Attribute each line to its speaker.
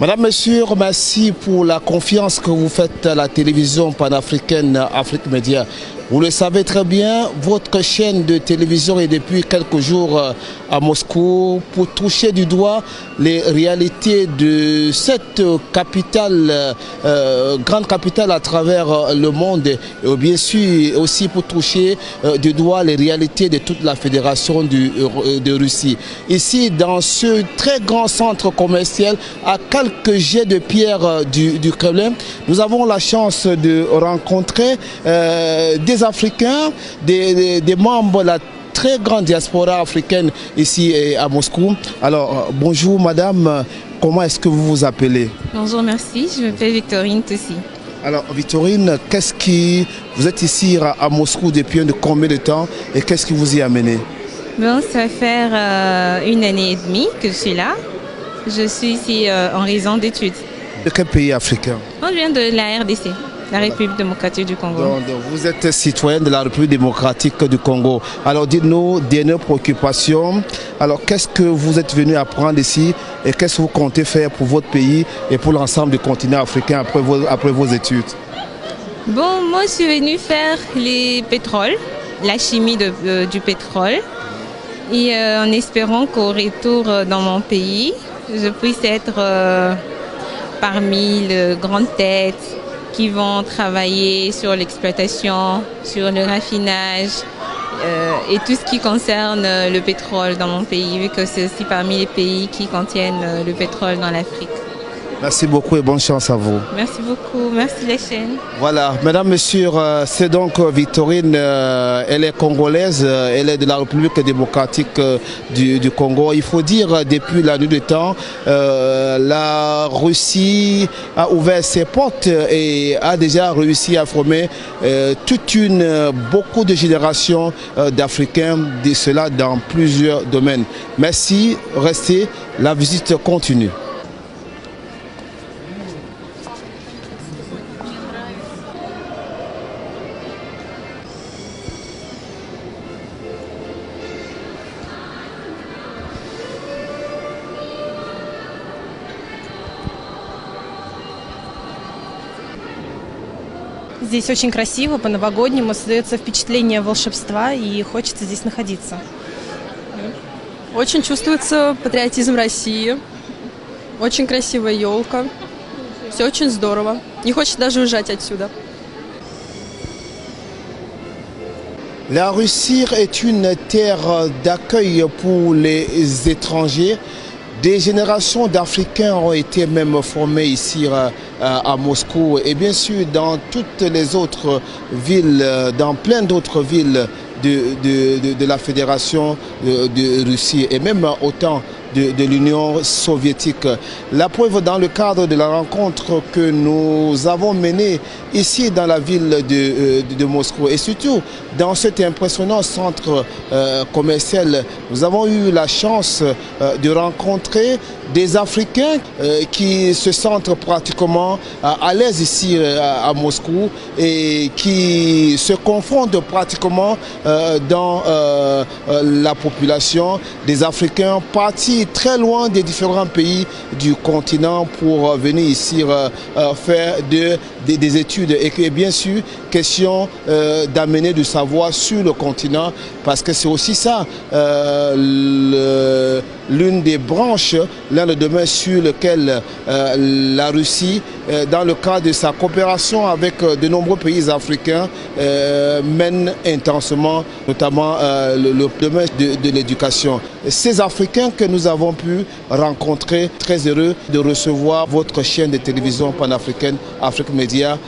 Speaker 1: Madame, Monsieur, merci pour la confiance que vous faites à la télévision panafricaine Afrique Média. Vous le savez très bien, votre chaîne de télévision est depuis quelques jours à Moscou pour toucher du doigt les réalités de cette capitale, grande capitale à travers le monde, et bien sûr aussi pour toucher du doigt les réalités de toute la fédération de Russie. Ici, dans ce très grand centre commercial, à quelques jets de pierre du Kremlin, nous avons la chance de rencontrer des Africains, des membres de la très grande diaspora africaine ici à Moscou. Alors, bonjour madame, comment est-ce que vous vous appelez?
Speaker 2: Bonjour, merci, je m'appelle Victorine Toussi.
Speaker 1: Alors Victorine, vous êtes ici à Moscou depuis combien de temps et qu'est-ce qui vous y a amené?
Speaker 2: Bon, ça va faire 1 année et demie que je suis là. Je suis ici en raison d'études.
Speaker 1: De quel pays africain?
Speaker 2: On vient de la RDC. La République démocratique du Congo.
Speaker 1: Donc, vous êtes citoyenne de la République démocratique du Congo. Alors dites-nous, dernière préoccupation. Alors qu'est-ce que vous êtes venu apprendre ici et qu'est-ce que vous comptez faire pour votre pays et pour l'ensemble du continent africain après vos études?
Speaker 2: Bon, moi je suis venue faire les pétroles, la chimie du pétrole. Et en espérant qu'au retour dans mon pays, je puisse être parmi les grandes têtes qui vont travailler sur l'exploitation, sur le raffinage et tout ce qui concerne le pétrole dans mon pays, vu que c'est aussi parmi les pays qui contiennent le pétrole dans l'Afrique.
Speaker 1: Merci beaucoup et bonne chance à vous.
Speaker 2: Merci beaucoup, merci la chaîne.
Speaker 1: Voilà, mesdames, messieurs, c'est donc Victorine, elle est congolaise, elle est de la République démocratique du Congo. Il faut dire, depuis la nuit des temps, la Russie a ouvert ses portes et a déjà réussi à former beaucoup de générations d'Africains, de cela dans plusieurs domaines. Merci, restez, la visite continue.
Speaker 3: Здесь очень красиво, по-новогоднему, создается впечатление волшебства и хочется здесь находиться.
Speaker 4: Очень чувствуется патриотизм России, очень красивая елка, все очень здорово. Не хочется даже уезжать отсюда.
Speaker 1: La Russie est une terre d'accueil pour les étrangers. Des générations d'Africains ont été même formés ici à Moscou et bien sûr dans toutes les autres villes, dans plein d'autres villes de la Fédération de Russie et même autant de l'Union soviétique. La preuve dans le cadre de la rencontre que nous avons menée ici dans la ville de Moscou et surtout dans cet impressionnant centre commercial, nous avons eu la chance de rencontrer des Africains qui se sentent pratiquement à l'aise ici à Moscou et qui se confondent pratiquement dans la population des Africains partis très loin des différents pays du continent pour venir ici faire des études et que bien sûr question d'amener du savoir sur le continent parce que c'est aussi ça l'une des branches, l'un des domaines sur lequel la Russie, dans le cadre de sa coopération avec de nombreux pays africains, mène intensément, notamment le domaine de l'éducation. Ces Africains que nous avons pu rencontrer, très heureux de recevoir votre chaîne de télévision panafricaine Afrique Média.